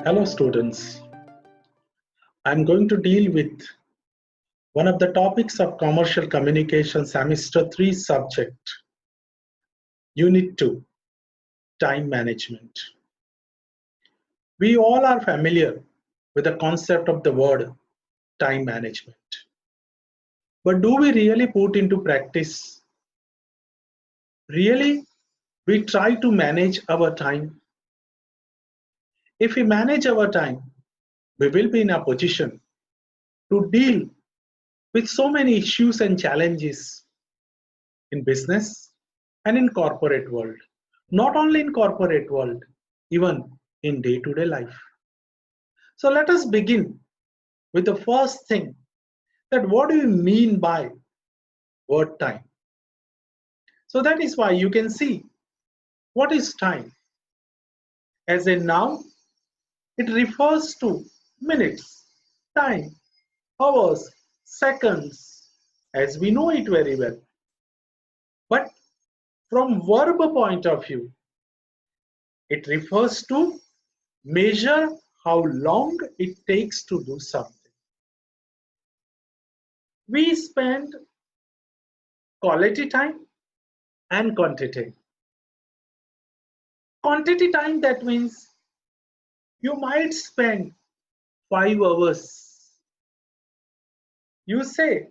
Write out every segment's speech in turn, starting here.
Hello students, I'm going to deal with one of the topics of commercial communication semester 3 subject, unit 2, time management. We all are familiar with the concept of the word time management. But do we really put into practice? Really, we try to manage our time. If we manage our time, we will be in a position to deal with so many issues and challenges in business and in corporate world. Not only in corporate world, even in day-to-day life. So let us begin with the first thing, that what do you mean by word time? So that is why you can see what is time. As a noun, it refers to minutes, time, hours, seconds, as we know it very well. But from verb point of view, it refers to measure how long it takes to do something. We spend quality time and quantity. Quantity time, that means you might spend 5 hours. You say,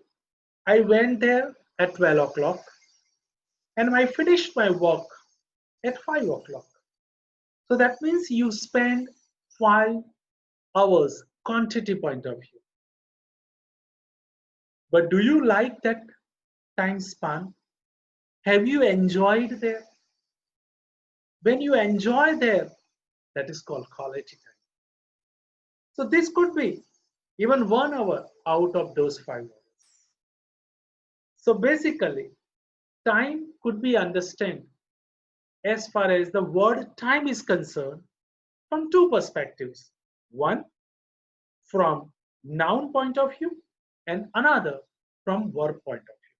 I went there at 12 o'clock and I finished my work at 5 o'clock. So that means you spend 5 hours, quantity point of view. But do you like that time span? Have you enjoyed there? When you enjoy there, that is called quality time. So this could be even 1 hour out of those 5 hours. So basically, time could be understood as far as the word time is concerned from two perspectives. One, from noun point of view, and another from verb point of view.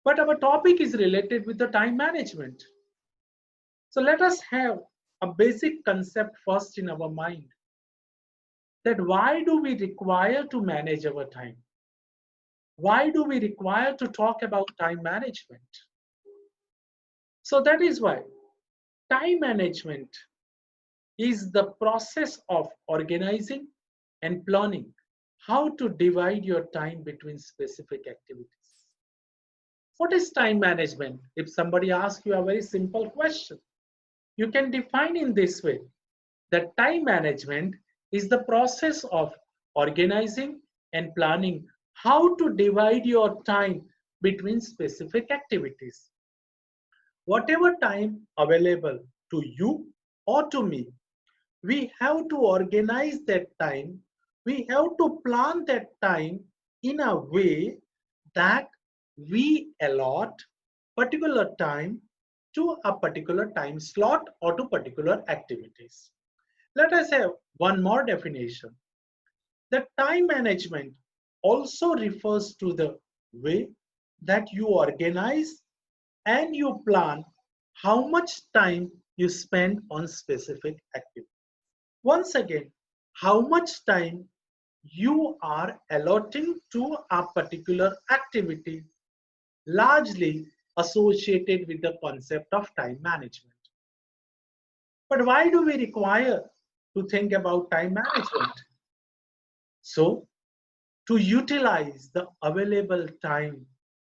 But our topic is related with the time management. So let us have a basic concept first in our mind, that why do we require to manage our time? Why do we require to talk about time management? So that is why time management is the process of organizing and planning how to divide your time between specific activities. What is time management? If somebody asks you a very simple question, you can define in this way, that time management is the process of organizing and planning how to divide your time between specific activities. Whatever time available to you or to me, we have to organize that time. We have to plan that time in a way that we allot particular time to a particular time slot or to particular activities. Let us have one more definition. The time management also refers to the way that you organize and you plan how much time you spend on specific activity. Once again, how much time you are allotting to a particular activity, largely associated with the concept of time management. But why do we require to think about time management? So, to utilize the available time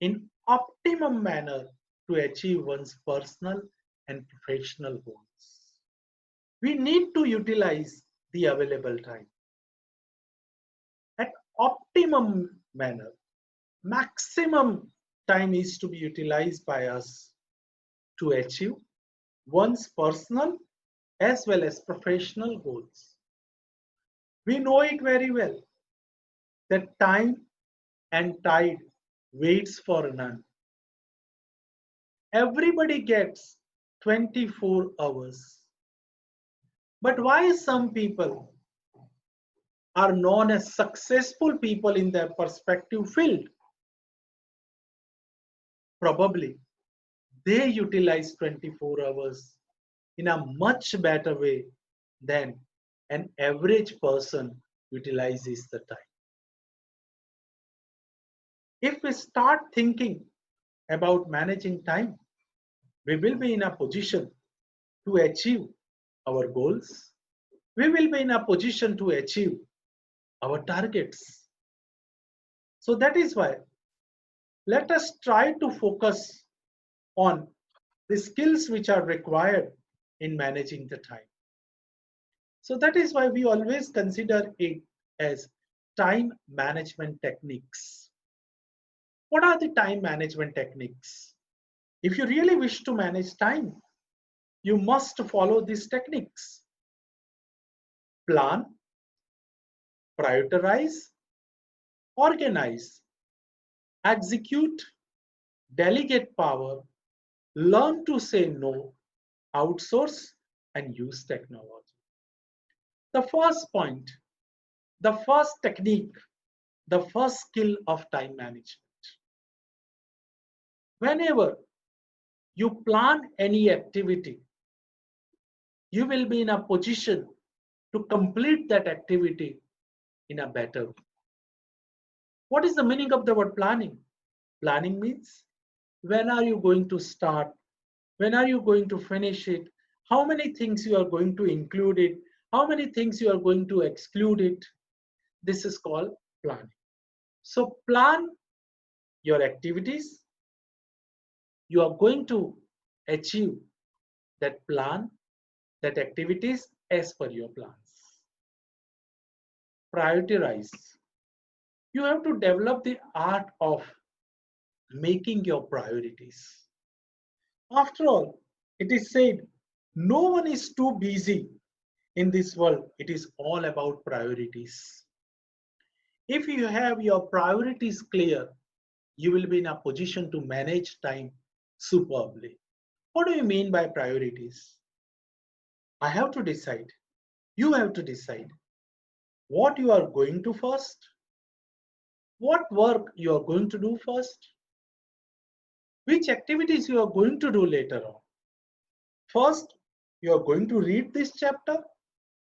in optimum manner to achieve one's personal and professional goals. We need to utilize the available time at optimum manner. Maximum time is to be utilized by us to achieve one's personal as well as professional goals. We know it very well that time and tide waits for none. Everybody gets 24 hours. But why some people are known as successful people in their respective field? Probably they utilize 24 hours in a much better way than an average person utilizes the time. If we start thinking about managing time, we will be in a position to achieve our goals. We will be in a position to achieve our targets. So that is why let us try to focus on the skills which are required in managing the time. So that is why we always consider it as time management techniques. What are the time management techniques? If you really wish to manage time, you must follow these techniques. Plan, prioritize, organize, execute, delegate power, learn to say no, outsource, and use technology. The first point, the first technique, the first skill of time management. Whenever you plan any activity, you will be in a position to complete that activity in a better way. What is the meaning of the word planning? Planning means when are you going to start? When are you going to finish it? How many things you are going to include it? How many things you are going to exclude it? This is called planning. So plan your activities. You are going to achieve that plan, that activities as per your plans. Prioritize. You have to develop the art of making your priorities. After all, it is said, no one is too busy in this world. It is all about priorities. If you have your priorities clear, you will be in a position to manage time superbly. What do you mean by priorities? I have to decide. You have to decide what you are going to first, what work you are going to do first, which activities you are going to do later on. First, you are going to read this chapter,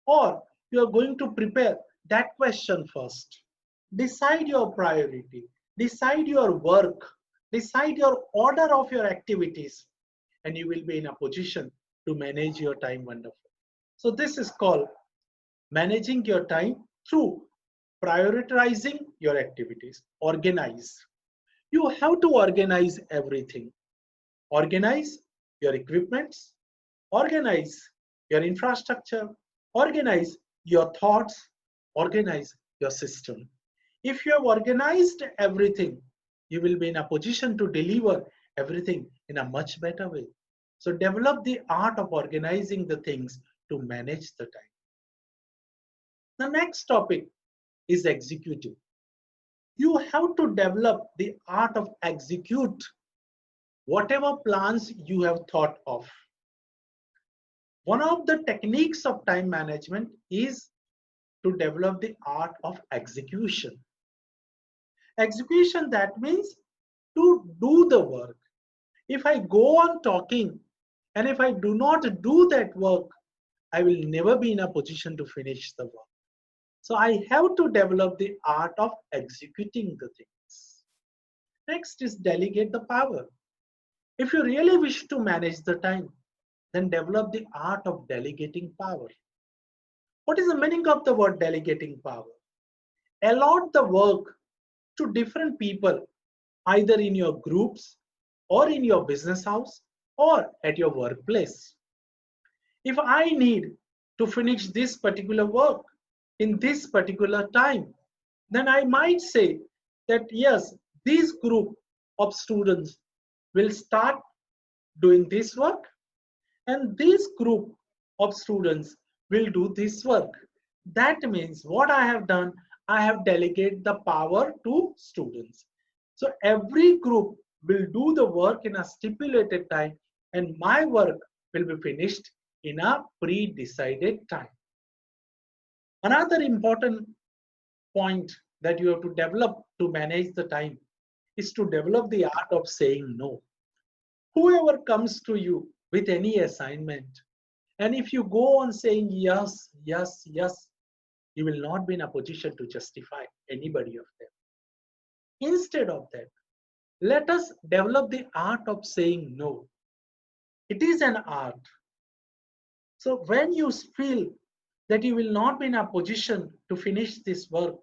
or you are going to prepare that question first. Decide your priority, decide your work, decide your order of your activities, and you will be in a position to manage your time wonderfully. So this is called managing your time through prioritizing your activities. Organize. You have to organize everything. Organize your equipments, organize your infrastructure, organize your thoughts, organize your system. If you have organized everything, you will be in a position to deliver everything in a much better way. So develop the art of organizing the things to manage the time. The next topic is executive. You have to develop the art of execute whatever plans you have thought of. One of the techniques of time management is to develop the art of execution. Execution, that means to do the work. If I go on talking and if I do not do that work, I will never be in a position to finish the work. So I have to develop the art of executing the things. Next is delegate the power. If you really wish to manage the time, then develop the art of delegating power. What is the meaning of the word delegating power? Allot the work to different people, either in your groups or in your business house or at your workplace. If I need to finish this particular work in this particular time, then I might say that yes, this group of students will start doing this work, and this group of students will do this work. That means what I have done, I have delegated the power to students. So every group will do the work in a stipulated time, and my work will be finished in a pre-decided time. Another important point that you have to develop to manage the time is to develop the art of saying no. Whoever comes to you with any assignment And if you go on saying yes, yes, yes, you will not be in a position to justify anybody of them. Instead of that, let us develop the art of saying no. It is an art. So when you feel that you will not be in a position to finish this work,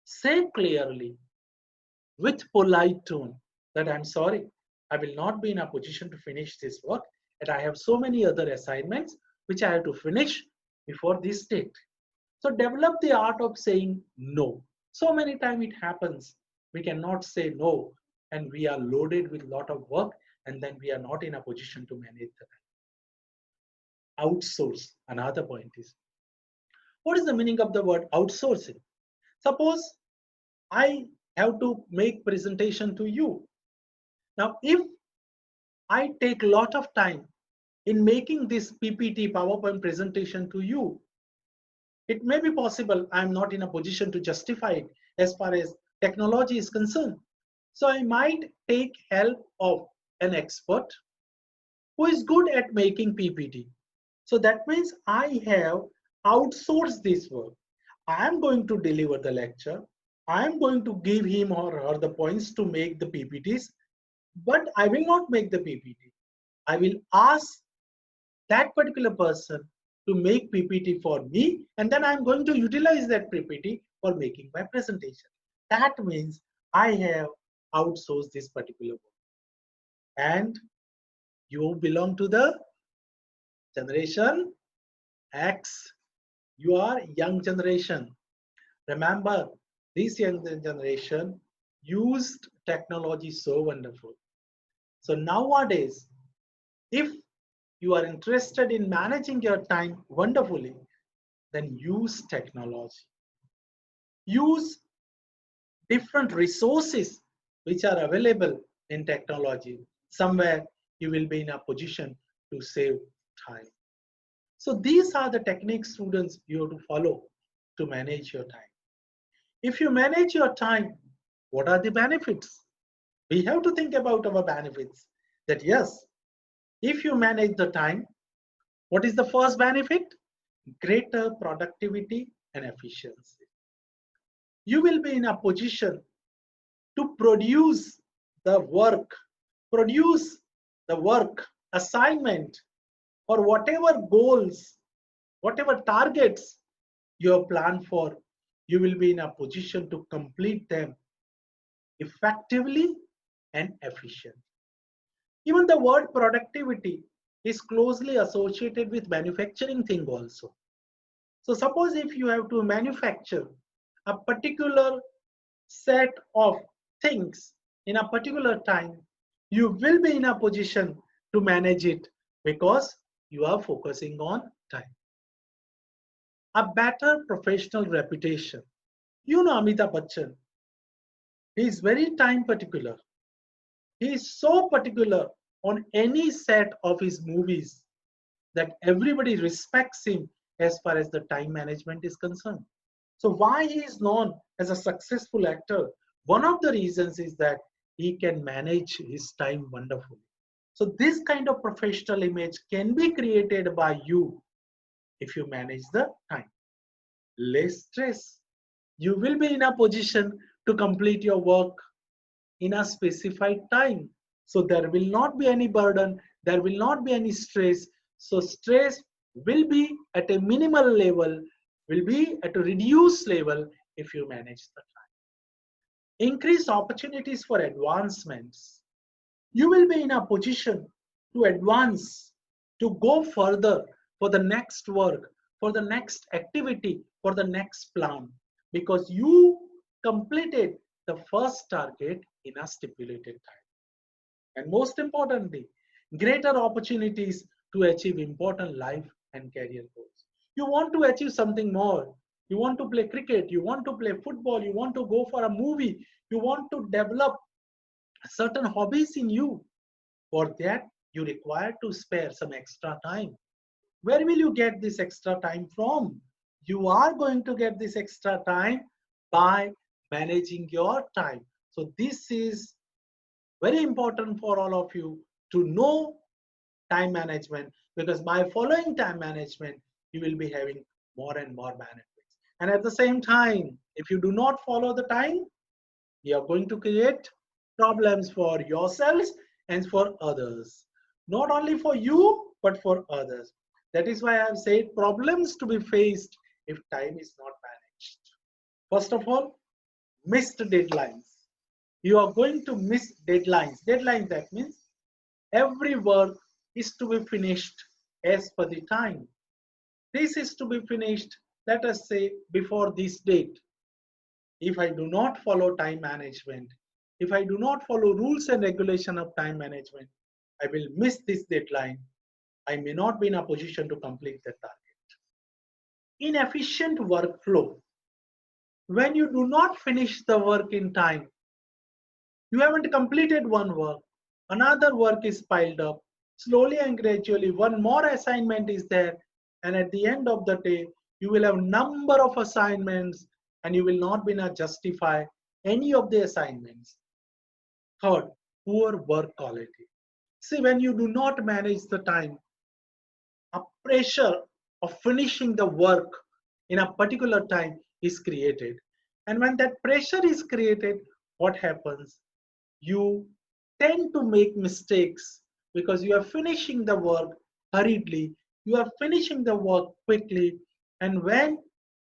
say clearly with polite tone that I'm sorry, I will not be in a position to finish this work and I have so many other assignments which I have to finish before this date. So develop the art of saying no. So many times it happens, we cannot say no and we are loaded with a lot of work and then we are not in a position to manage the time. Outsource, another point is, what is the meaning of the word outsourcing? Suppose I have to make presentation to you. Now, if I take a lot of time in making this PPT PowerPoint presentation to you, it may be possible I'm not in a position to justify it as far as technology is concerned. So I might take help of an expert who is good at making PPT. So that means I have outsourced this work. I am going to deliver the lecture. I am going to give him or her the points to make the PPTs, but I will not make the PPT. I will ask that particular person to make PPT for me, and then I'm going to utilize that PPT for making my presentation. That means I have outsourced this particular work. And you belong to the generation X. You are young generation. Remember, this young generation used technology so wonderful. So nowadays, if you are interested in managing your time wonderfully, then use technology. Use different resources which are available in technology. Somewhere you will be in a position to save time. So these are the techniques, students, you have to follow to manage your time. If you manage your time, what are the benefits? We have to think about our benefits. That yes, if you manage the time, what is the first benefit? Greater productivity and efficiency. You will be in a position to produce the work, assignment, or whatever goals, whatever targets you have planned for, you will be in a position to complete them effectively and efficiently. Even the word productivity is closely associated with manufacturing thing also. So suppose if you have to manufacture a particular set of things in a particular time, you will be in a position to manage it because you are focusing on time. A better professional reputation. You know Amitabh Bachchan, he is very time particular. He is so particular on any set of his movies that everybody respects him as far as the time management is concerned. So why he is known as a successful actor? One of the reasons is that he can manage his time wonderfully. So this kind of professional image can be created by you if you manage the time. Less stress. You will be in a position to complete your work in a specified time. So there will not be any burden, there will not be any stress. So stress will be at a minimal level, will be at a reduced level if you manage the time. Increase opportunities for advancements. You will be in a position to advance, to go further for the next work, for the next activity, for the next plan, because you completed the first target in a stipulated time. And most importantly, greater opportunities to achieve important life and career goals. You want to achieve something more. You want to play cricket, you want to play football, you want to go for a movie, you want to develop certain hobbies in you. For that, you require to spare some extra time. Where will you get this extra time from? You are going to get this extra time by managing your time. So this is very important for all of you to know time management, because by following time management, you will be having more and more benefits. And at the same time, if you do not follow the time, you are going to create problems for yourselves and for others. Not only for you, but for others. That is why I have said problems to be faced if time is not managed. First of all, missed deadlines. You are going to miss deadlines. Deadlines, that means every work is to be finished as per the time. This is to be finished, let us say, before this date. If I do not follow time management, if I do not follow rules and regulation of time management, I will miss this deadline. I may not be in a position to complete the target. Inefficient workflow. When you do not finish the work in time, you haven't completed one work, another work is piled up. Slowly and gradually, one more assignment is there, and at the end of the day, you will have number of assignments, and you will not be able to justify any of the assignments. Third, poor work quality. See, when you do not manage the time, a pressure of finishing the work in a particular time is created. And when that pressure is created, what happens? You tend to make mistakes because you are finishing the work hurriedly, you are finishing the work quickly, and when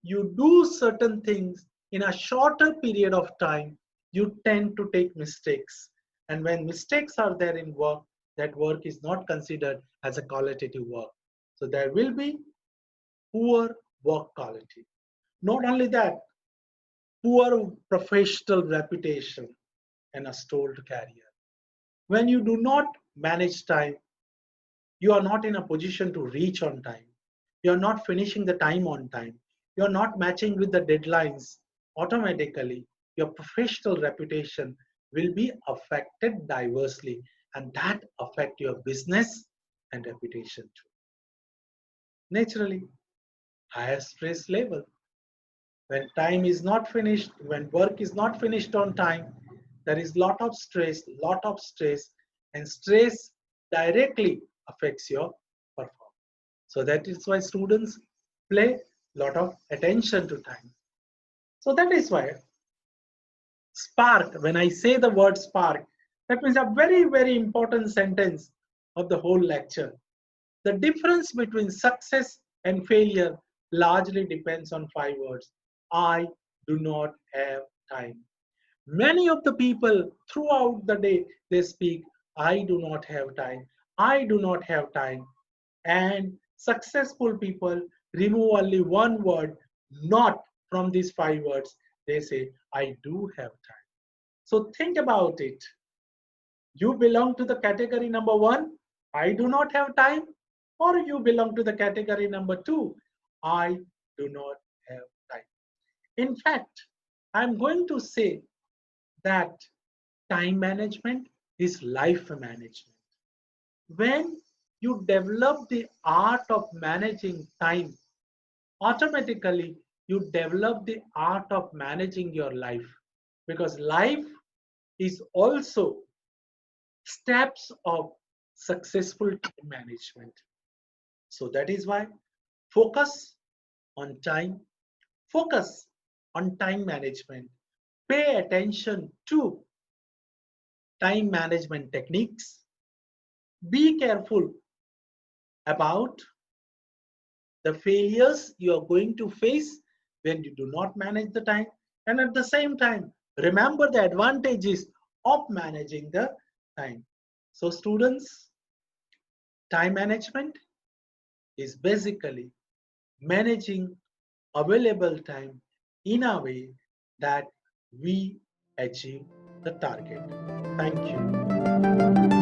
you do certain things in a shorter period of time, you tend to take mistakes. And when mistakes are there in work, that work is not considered as a qualitative work. So there will be poor work quality. Not only that, poor professional reputation and a stalled career. When you do not manage time, you are not in a position to reach on time. You are not finishing the time on time. You are not matching with the deadlines. Automatically, your professional reputation will be affected diversely, and that affect your business and reputation too. Naturally, higher stress level. When time is not finished, when work is not finished on time, there is lot of stress, and stress directly affects your performance. So that is why students play lot of attention to time. So that is why spark, when I say the word spark, that means a very, very important sentence of the whole lecture. The difference between success and failure largely depends on 5 words. I do not have time. Many of the people throughout the day, they speak, I do not have time. I do not have time. And successful people remove only one word, not from these 5 words. They say, I do have time. So think about it. You belong to the category number 1, I do not have time, or you belong to the category number 2, I do not have time. In fact, I'm going to say that time management is life management. When you develop the art of managing time, automatically you develop the art of managing your life, because life is also steps of successful time management. So that is why focus on time, focus on time management, pay attention to time management techniques, be careful about the failures you are going to face when you do not manage the time, and at the same time remember the advantages of managing the time. So students, time management is basically managing available time in a way that we achieve the target. Thank you.